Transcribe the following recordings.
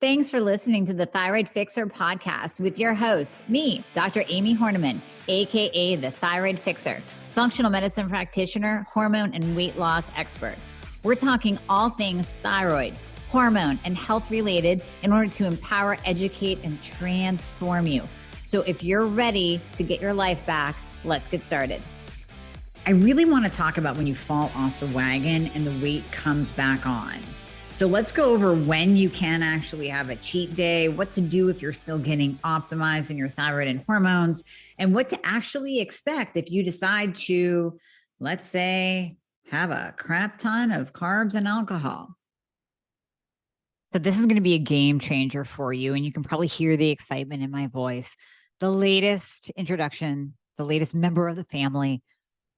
Thanks for listening to the Thyroid Fixer podcast with your host, me, Dr. Amie Hornaman, aka the Thyroid Fixer, functional medicine practitioner, hormone and weight loss expert. We're talking all things thyroid, hormone, and health related in order to empower, educate, and transform you. So if you're ready to get your life back, let's get started. I really want to talk about when you fall off the wagon and the weight comes back on. So let's go over when you can actually have a cheat day, what to do if you're still getting optimized in your thyroid and hormones, and what to actually expect if you decide to, let's say, have a crap ton of carbs and alcohol. So this is going to be a game changer for you, and you can probably hear the excitement in my voice. The latest introduction, the latest member of the family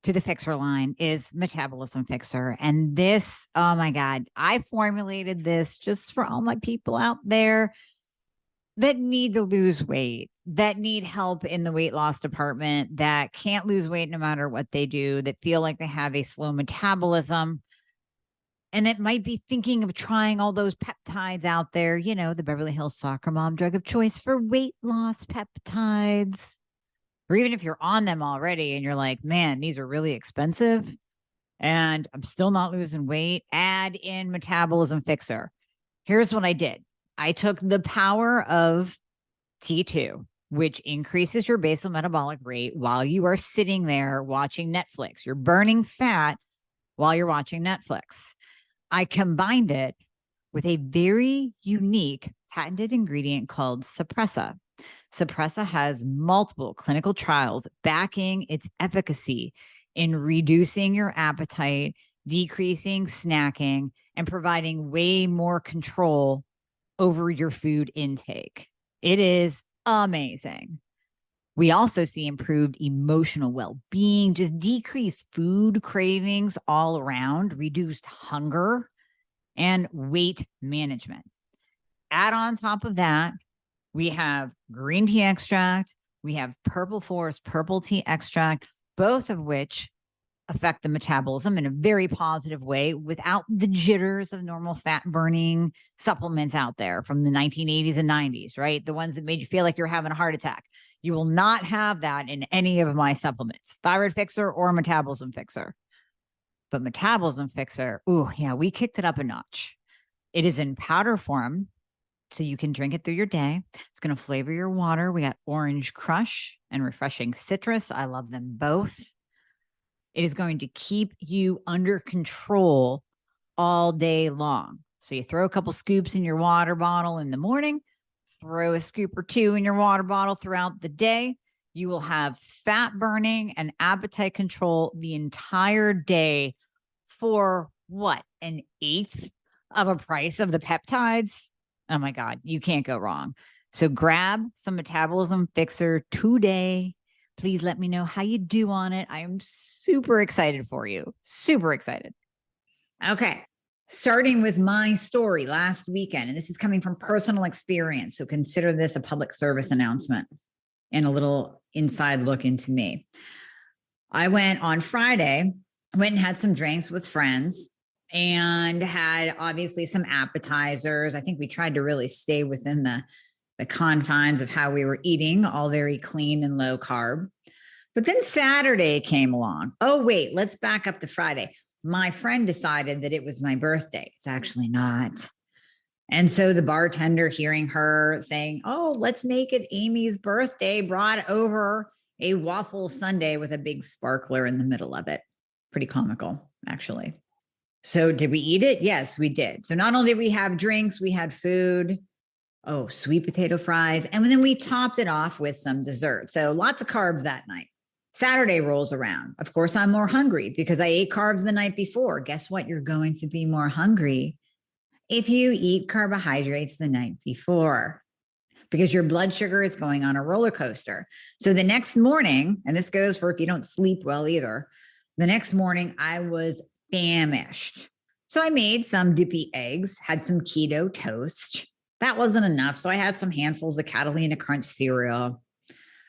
to the Fixer line is Metabolism Fixer. And this, oh my God, I formulated this just for all my people out there that need to lose weight, that need help in the weight loss department, that can't lose weight no matter what they do, that feel like they have a slow metabolism, and that might be thinking of trying all those peptides out there, you know, the Beverly Hills soccer mom drug of choice for weight loss peptides. Or even if you're on them already and you're like, man, these are really expensive and I'm still not losing weight, add in Metabolism Fixer. Here's what I did. I took the power of T2, which increases your basal metabolic rate while you are sitting there watching Netflix. You're burning fat while you're watching Netflix. I combined it with a very unique patented ingredient called Suppressa. Suppressa has multiple clinical trials backing its efficacy in reducing your appetite, decreasing snacking, and providing way more control over your food intake. It is amazing. We also see improved emotional well-being, just decreased food cravings all around, reduced hunger, and weight management. Add on top of that, we have green tea extract. We have purple forest purple tea extract, both of which affect the metabolism in a very positive way without the jitters of normal fat burning supplements out there from the 1980s and 90s, right? The ones that made you feel like you're having a heart attack. You will not have that in any of my supplements, Thyroid Fixer or Metabolism Fixer. But Metabolism Fixer, ooh, yeah, we kicked it up a notch. It is in powder form, so you can drink it through your day. It's going to flavor your water. We got orange crush and refreshing citrus. I love them both. It is going to keep you under control all day long. So you throw a couple scoops in your water bottle in the morning, throw a scoop or two in your water bottle throughout the day. You will have fat burning and appetite control the entire day for what? An eighth of a price of the peptides? Oh my God, you can't go wrong. So grab some Metabolism Fixer today. Please let me know how you do on it. I am super excited for you. Super excited. Okay. Starting with my story last weekend, and this is coming from personal experience. So consider this a public service announcement and a little inside look into me. I went on Friday, went and had some drinks with friends, and had obviously some appetizers. I think we tried to really stay within the confines of how we were eating, all very clean and low carb. But then Saturday came along. Oh, wait, let's back up to Friday. My friend decided that it was my birthday. It's actually not. And so the bartender, hearing her saying, oh, let's make it Amie's birthday, brought over a waffle sundae with a big sparkler in the middle of it. Pretty comical, actually. So did we eat it? Yes, we did. So not only did we have drinks, we had food, sweet potato fries, and then we topped it off with some dessert. So lots of carbs that night. Saturday rolls around. Of course, I'm more hungry because I ate carbs the night before. Guess what? You're going to be more hungry if you eat carbohydrates the night before, because your blood sugar is going on a roller coaster. So the next morning, and this goes for if you don't sleep well either, the next morning I was famished. So I made some dippy eggs, had some keto toast. That wasn't enough. So I had some handfuls of Catalina Crunch cereal.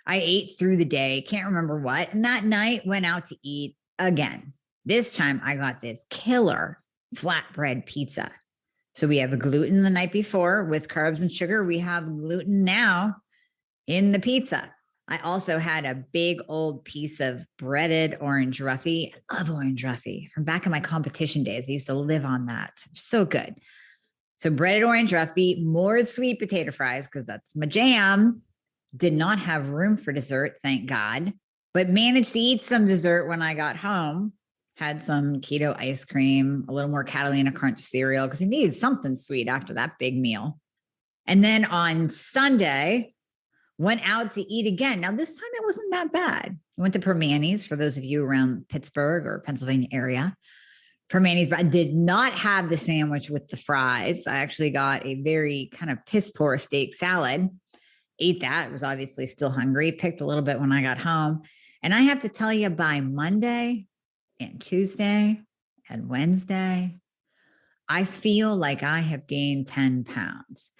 I ate through the day, can't remember what. And that night went out to eat again. This time I got this killer flatbread pizza. So we have a gluten the night before with carbs and sugar. We have gluten now in the pizza. I also had a big old piece of breaded orange roughy. I love orange roughy from back in my competition days. I used to live on that. So good. So breaded orange roughy, more sweet potato fries, because that's my jam. Did not have room for dessert, thank God, but managed to eat some dessert when I got home. Had some keto ice cream, a little more Catalina Crunch cereal, because I needed something sweet after that big meal. And then on Sunday, went out to eat again. Now, this time it wasn't that bad. I went to Permani's, for those of you around Pittsburgh or Pennsylvania area. Permani's, but I did not have the sandwich with the fries. I actually got a very kind of piss poor steak salad. Ate that. Was obviously still hungry. Picked a little bit when I got home. And I have to tell you, by Monday and Tuesday and Wednesday, I feel like I have gained 10 pounds.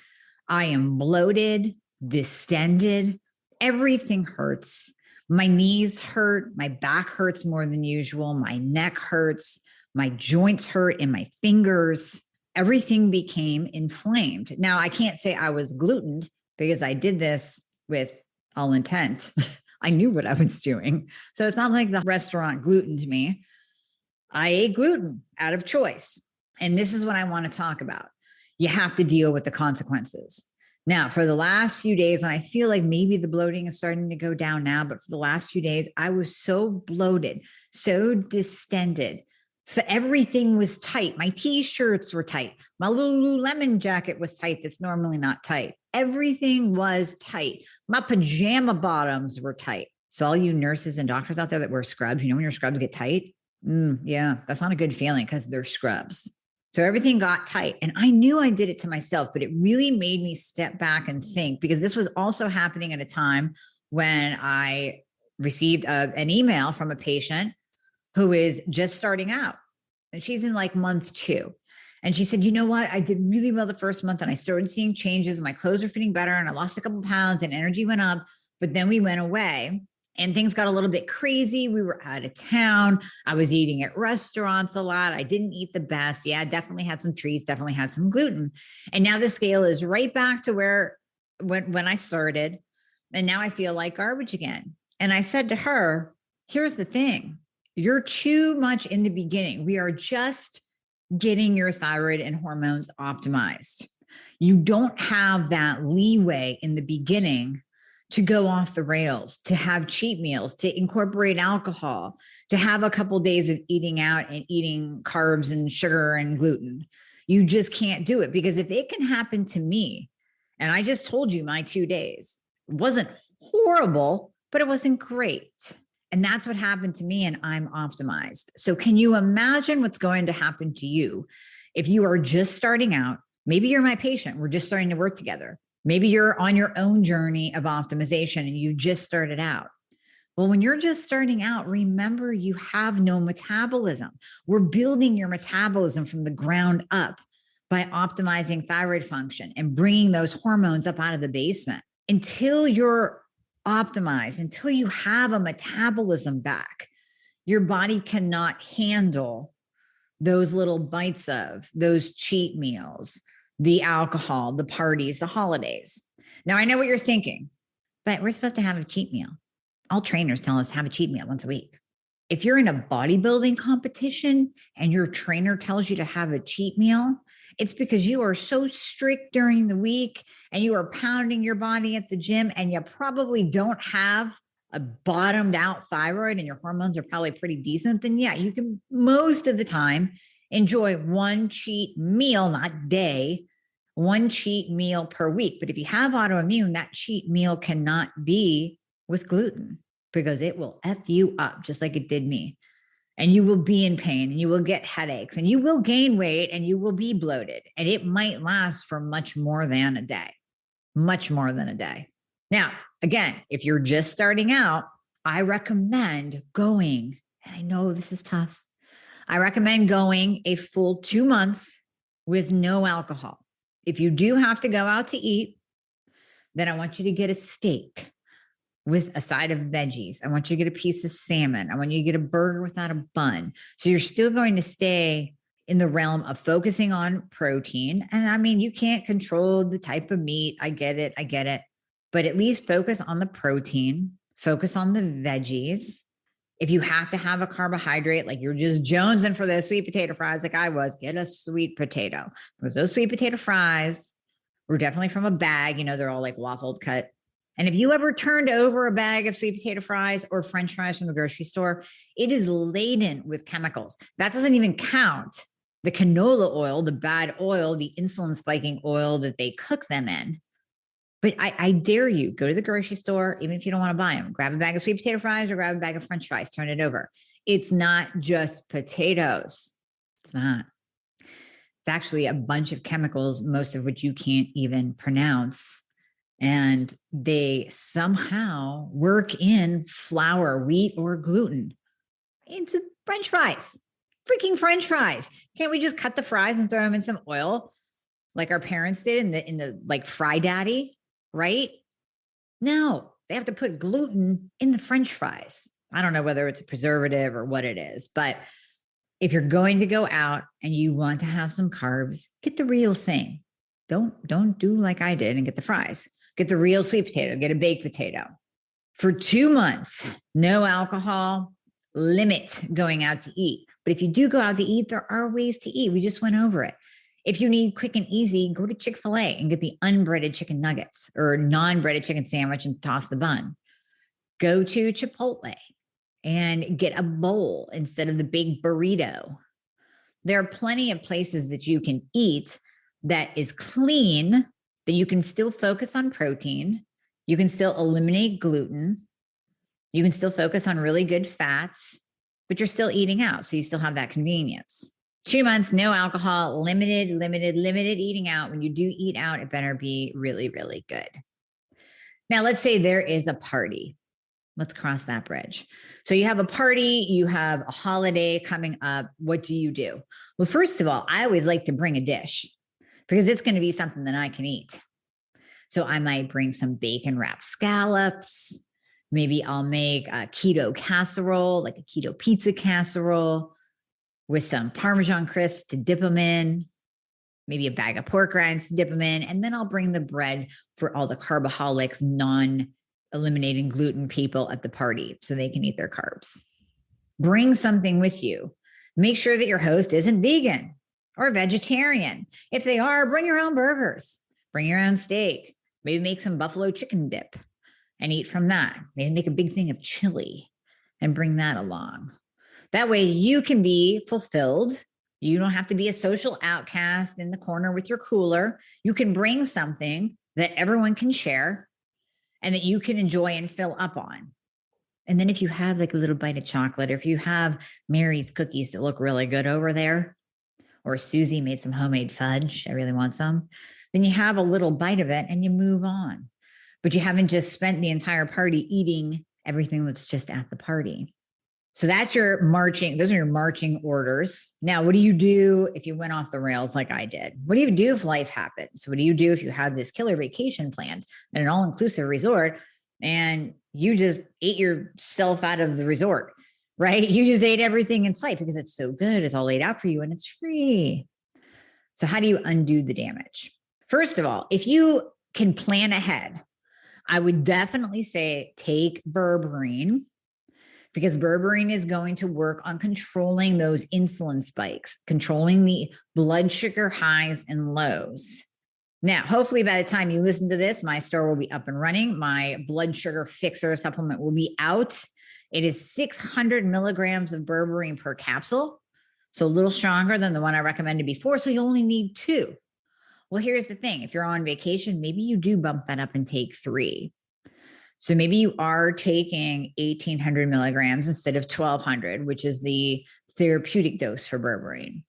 I am bloated, distended. Everything hurts. My knees hurt. My back hurts more than usual. My neck hurts. My joints hurt in my fingers. Everything became inflamed. Now, I can't say I was glutened because I did this with all intent. I knew what I was doing. So it's not like the restaurant glutened me. I ate gluten out of choice. And this is what I want to talk about. You have to deal with the consequences. Now, for the last few days, and I feel like maybe the bloating is starting to go down now, but for the last few days, I was so bloated, so distended. So everything was tight. My t-shirts were tight. My Lululemon jacket was tight. That's normally not tight. Everything was tight. My pajama bottoms were tight. So all you nurses and doctors out there that wear scrubs, you know, when your scrubs get tight, yeah, that's not a good feeling because they're scrubs. So everything got tight. And I knew I did it to myself, but it really made me step back and think, because this was also happening at a time when I received an email from a patient who is just starting out. And she's in like month 2. And she said, you know what? I did really well the first month and I started seeing changes. My clothes are fitting better and I lost a couple pounds and energy went up. But then we went away and things got a little bit crazy. We were out of town. I was eating at restaurants a lot. I didn't eat the best. Yeah, definitely had some treats, definitely had some gluten. And now the scale is right back to where when I started. And now I feel like garbage again. And I said to her, here's the thing. You're too much in the beginning. We are just getting your thyroid and hormones optimized. You don't have that leeway in the beginning to go off the rails, to have cheat meals, to incorporate alcohol, to have a couple of days of eating out and eating carbs and sugar and gluten. You just can't do it, because if it can happen to me, and I just told you my 2 days, it wasn't horrible, but it wasn't great. And that's what happened to me, and I'm optimized. So can you imagine what's going to happen to you if you are just starting out? Maybe you're my patient. We're just starting to work together. Maybe you're on your own journey of optimization and you just started out. Well, when you're just starting out, remember you have no metabolism. We're building your metabolism from the ground up by optimizing thyroid function and bringing those hormones up out of the basement. Until you're optimized, until you have a metabolism back, your body cannot handle those little bites of those cheat meals, the alcohol, the parties, the holidays. Now, I know what you're thinking, but we're supposed to have a cheat meal. All trainers tell us to have a cheat meal once a week. If you're in a bodybuilding competition and your trainer tells you to have a cheat meal, it's because you are so strict during the week and you are pounding your body at the gym and you probably don't have a bottomed out thyroid and your hormones are probably pretty decent, then yeah, you can most of the time enjoy one cheat meal, not day, one cheat meal per week. But if you have autoimmune, that cheat meal cannot be with gluten, because it will F you up just like it did me. And you will be in pain and you will get headaches and you will gain weight and you will be bloated. And it might last for much more than a day, much more than a day. Now, again, if you're just starting out, I recommend going, and I know this is tough, I recommend going a full 2 months with no alcohol. If you do have to go out to eat, then I want you to get a steak with a side of veggies. I want you to get a piece of salmon. I want you to get a burger without a bun. So you're still going to stay in the realm of focusing on protein. And I mean, you can't control the type of meat. I get it. But at least focus on the protein, focus on the veggies. If you have to have a carbohydrate, like you're just jonesing for those sweet potato fries, like I was, get a sweet potato. Because those sweet potato fries were definitely from a bag. They're all like waffled cut. And if you ever turned over a bag of sweet potato fries or French fries from the grocery store, it is laden with chemicals. That doesn't even count the canola oil, the bad oil, the insulin spiking oil that they cook them in. But I dare you, go to the grocery store, even if you don't want to buy them, grab a bag of sweet potato fries or grab a bag of French fries, turn it over. It's not just potatoes. It's not. It's actually a bunch of chemicals, most of which you can't even pronounce. And they somehow work in flour, wheat, or gluten into French fries, freaking French fries. Can't we just cut the fries and throw them in some oil like our parents did in the like Fry Daddy? Right? No, they have to put gluten in the French fries. I don't know whether it's a preservative or what it is, but if you're going to go out and you want to have some carbs, get the real thing. Don't do like I did and get the fries. Get the real sweet potato, get a baked potato. For 2 months, no alcohol, limit going out to eat. But if you do go out to eat, there are ways to eat. We just went over it. If you need quick and easy, go to Chick-fil-A and get the unbreaded chicken nuggets or non-breaded chicken sandwich and toss the bun. Go to Chipotle and get a bowl instead of the big burrito. There are plenty of places that you can eat that is clean, that you can still focus on protein. You can still eliminate gluten. You can still focus on really good fats, but you're still eating out. So you still have that convenience. 2 months, no alcohol, limited eating out. When you do eat out, it better be really, really good. Now, let's say there is a party. Let's cross that bridge. So you have a party, you have a holiday coming up. What do you do? Well, first of all, I always like to bring a dish because it's going to be something that I can eat. So I might bring some bacon wrapped scallops. Maybe I'll make a keto casserole, like a keto pizza casserole, with some Parmesan crisps to dip them in, maybe a bag of pork rinds to dip them in. And then I'll bring the bread for all the carboholics, non-eliminating gluten people at the party so they can eat their carbs. Bring something with you. Make sure that your host isn't vegan or vegetarian. If they are, bring your own burgers, bring your own steak, maybe make some buffalo chicken dip and eat from that. Maybe make a big thing of chili and bring that along. That way you can be fulfilled. You don't have to be a social outcast in the corner with your cooler. You can bring something that everyone can share and that you can enjoy and fill up on. And then if you have like a little bite of chocolate, or if you have Mary's cookies that look really good over there, or Susie made some homemade fudge, I really want some, then you have a little bite of it and you move on. But you haven't just spent the entire party eating everything that's just at the party. So that's your marching, those are your marching orders. Now, what do you do if you went off the rails like I did? What do you do if life happens? What do you do if you have this killer vacation planned at an all-inclusive resort and you just ate yourself out of the resort, right? You just ate everything in sight because it's so good. It's all laid out for you and it's free. So how do you undo the damage? First of all, if you can plan ahead, I would definitely say take berberine, because berberine is going to work on controlling those insulin spikes, controlling the blood sugar highs and lows. Now, hopefully by the time you listen to this, my store will be up and running. My blood sugar fixer supplement will be out. It is 600 milligrams of berberine per capsule, so a little stronger than the one I recommended before, so you only need 2. Well, here's the thing. If you're on vacation, maybe you do bump that up and take 3. So maybe you are taking 1,800 milligrams instead of 1,200, which is the therapeutic dose for berberine.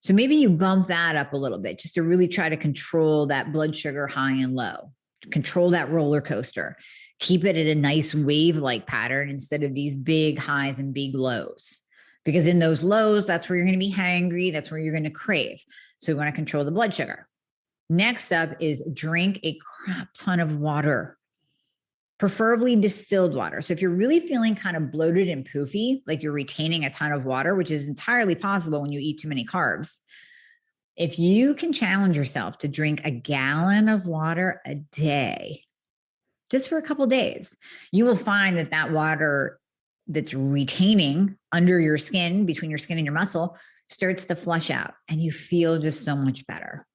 So maybe you bump that up a little bit just to really try to control that blood sugar high and low, control that roller coaster, keep it at a nice wave-like pattern instead of these big highs and big lows. Because in those lows, that's where you're going to be hangry. That's where you're going to crave. So we want to control the blood sugar. Next up is drink a crap ton of water. preferably distilled water. So if you're really feeling kind of bloated and poofy, like you're retaining a ton of water, which is entirely possible when you eat too many carbs, if you can challenge yourself to drink a gallon of water a day, just for a couple of days, you will find that that water that's retaining under your skin, between your skin and your muscle, starts to flush out and you feel just so much better.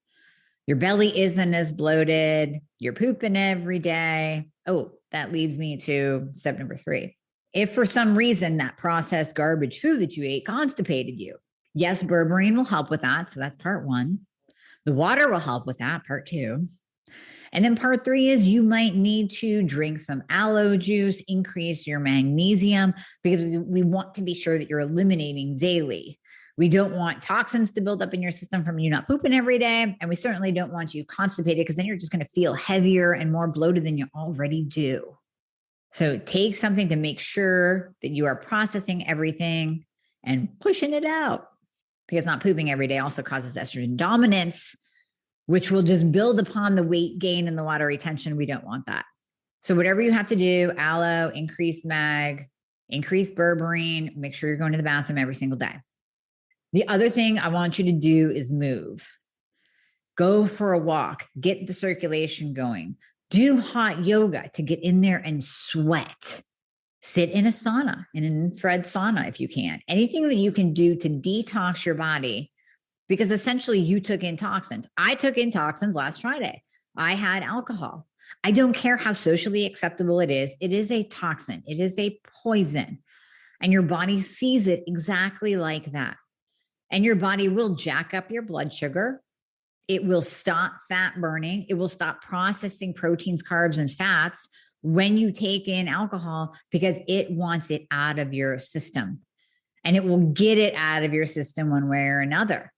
Your belly isn't as bloated. You're pooping every day. Oh, that leads me to step number 3. If for some reason that processed garbage food that you ate constipated you, yes, berberine will help with that. So that's part 1. The water will help with that, part 2. And then part 3 is you might need to drink some aloe juice, increase your magnesium, because we want to be sure that you're eliminating daily. We don't want toxins to build up in your system from you not pooping every day. And we certainly don't want you constipated, because then you're just going to feel heavier and more bloated than you already do. So take something to make sure that you are processing everything and pushing it out, because not pooping every day also causes estrogen dominance, which will just build upon the weight gain and the water retention. We don't want that. So whatever you have to do, aloe, increase mag, increase berberine, make sure you're going to the bathroom every single day. The other thing I want you to do is move. Go for a walk, get the circulation going, do hot yoga to get in there and sweat. Sit in a sauna, in an infrared sauna if you can. Anything that you can do to detox your body, because essentially you took in toxins. I took in toxins last Friday. I had alcohol. I don't care how socially acceptable it is. It is a toxin. It is a poison. And your body sees it exactly like that. And your body will jack up your blood sugar. It will stop fat burning. It will stop processing proteins, carbs, and fats when you take in alcohol, because it wants it out of your system. And it will get it out of your system one way or another.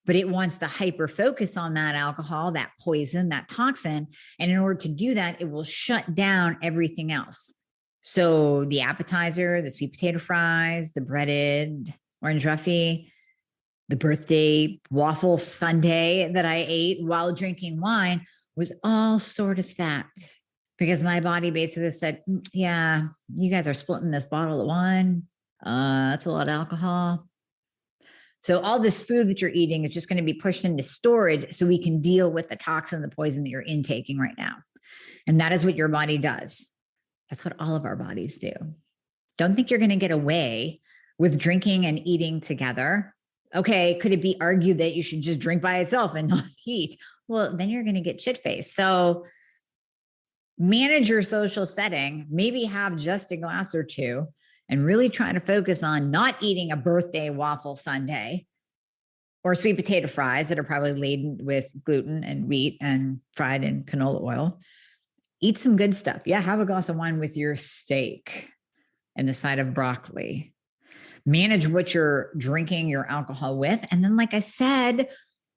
But it wants to hyper focus on that alcohol, that poison, that toxin. And in order to do that, it will shut down everything else. So the appetizer, the sweet potato fries, the breaded orange roughy, the birthday waffle sundae that I ate while drinking wine was all stored as fat, because my body basically said, yeah, you guys are splitting this bottle of wine. That's a lot of alcohol. So all this food that you're eating is just going to be pushed into storage so we can deal with the toxin, the poison that you're intaking right now. And that is what your body does. That's what all of our bodies do. Don't think you're going to get away with drinking and eating together. Okay, could it be argued that you should just drink by itself and not eat? Well, then you're going to get shit-faced. So manage your social setting, maybe have just a glass or two, and really try to focus on not eating a birthday waffle sundae or sweet potato fries that are probably laden with gluten and wheat and fried in canola oil. Eat some good stuff. Yeah, have a glass of wine with your steak and a side of broccoli. Manage what you're drinking your alcohol with. And then, like I said,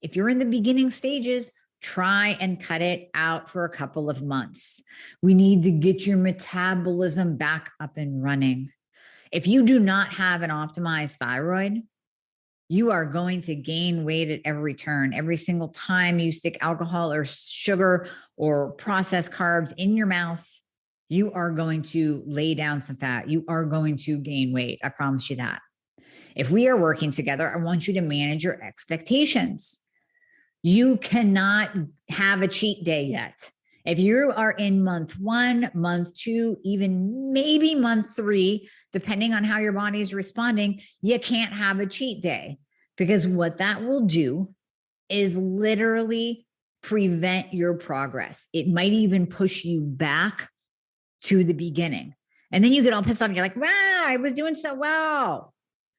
if you're in the beginning stages, try and cut it out for a couple of months. We need to get your metabolism back up and running. If you do not have an optimized thyroid, you are going to gain weight at every turn. Every single time you stick alcohol or sugar or processed carbs in your mouth, you are going to lay down some fat. You are going to gain weight. I promise you that. If we are working together, I want you to manage your expectations. You cannot have a cheat day yet. If you are in month 1, month 2, even maybe month 3, depending on how your body is responding, you can't have a cheat day, because what that will do is literally prevent your progress. It might even push you back to the beginning. And then you get all pissed off and you're like, wow, I was doing so well.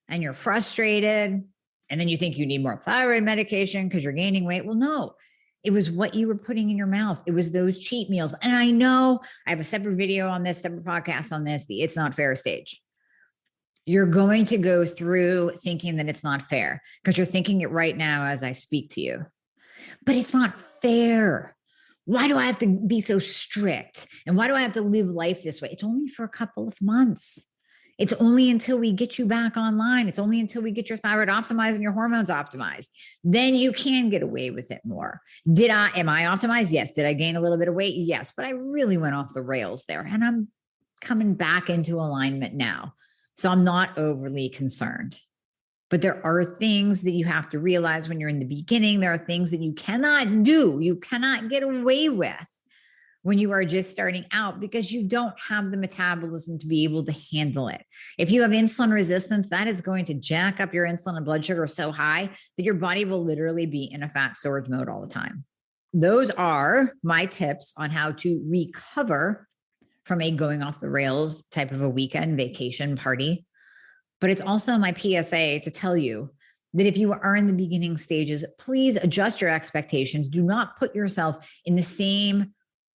And you're frustrated. And then you think you need more thyroid medication because you're gaining weight. Well, no, it was what you were putting in your mouth. It was those cheat meals. And I know I have a separate video on this, separate podcast on this, the It's Not Fair stage. You're going to go through thinking that it's not fair because you're thinking it right now as I speak to you. But it's not fair. Why do I have to be so strict? And why do I have to live life this way? It's only for a couple of months. It's only until we get you back online. It's only until we get your thyroid optimized and your hormones optimized. Then you can get away with it more. Am I optimized? Yes. Did I gain a little bit of weight? Yes. But I really went off the rails there, and I'm coming back into alignment now. So I'm not overly concerned. But there are things that you have to realize when you're in the beginning. There are things that you cannot do. You cannot get away with when you are just starting out, because you don't have the metabolism to be able to handle it. If you have insulin resistance, that is going to jack up your insulin and blood sugar so high that your body will literally be in a fat storage mode all the time. Those are my tips on how to recover from a going off the rails type of a weekend vacation party. But it's also my PSA to tell you that if you are in the beginning stages, please adjust your expectations. Do not put yourself in the same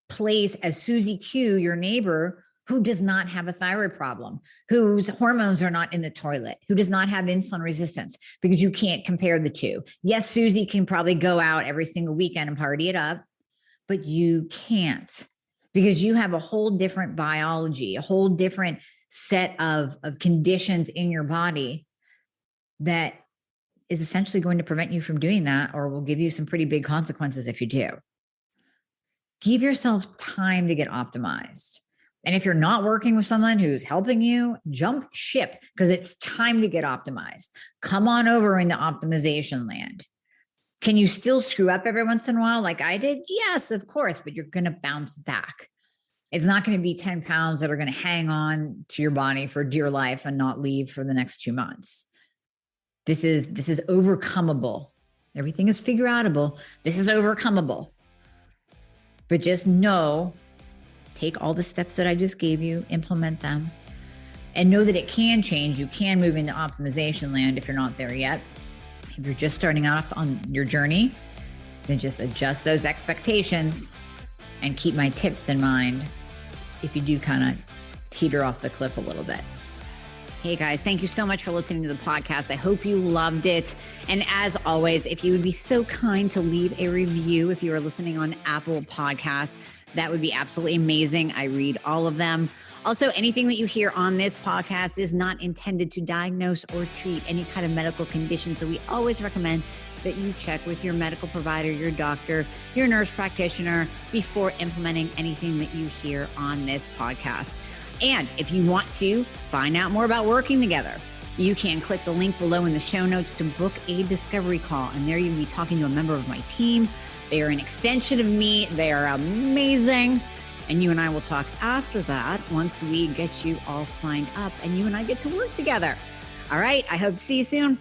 place as Susie Q, your neighbor, who does not have a thyroid problem, whose hormones are not in the toilet, who does not have insulin resistance, because you can't compare the two. Yes, Susie can probably go out every single weekend and party it up, but you can't, because you have a whole different biology, a whole different set of conditions in your body that is essentially going to prevent you from doing that, or will give you some pretty big consequences if you do. Give yourself time to get optimized. And if you're not working with someone who's helping you, jump ship, because it's time to get optimized. Come on over into optimization land. Can you still screw up every once in a while like I did? Yes, of course, but you're going to bounce back. It's not going to be 10 pounds that are going to hang on to your body for dear life and not leave for the next 2 months. This is overcomable. Everything is figure outable. This is overcomable. But just know, take all the steps that I just gave you, implement them, and know that it can change. You can move into optimization land if you're not there yet. If you're just starting off on your journey, then just adjust those expectations and keep my tips in mind if you do kind of teeter off the cliff a little bit. Hey guys, thank you so much for listening to the podcast. I hope you loved it. And as always, if you would be so kind to leave a review if you are listening on Apple Podcasts, that would be absolutely amazing. I read all of them. Also, anything that you hear on this podcast is not intended to diagnose or treat any kind of medical condition. So we always recommend that you check with your medical provider, your doctor, your nurse practitioner before implementing anything that you hear on this podcast. And if you want to find out more about working together, you can click the link below in the show notes to book a discovery call. And there you'll be talking to a member of my team. They are an extension of me. They are amazing. And you and I will talk after that once we get you all signed up and you and I get to work together. All right. I hope to see you soon.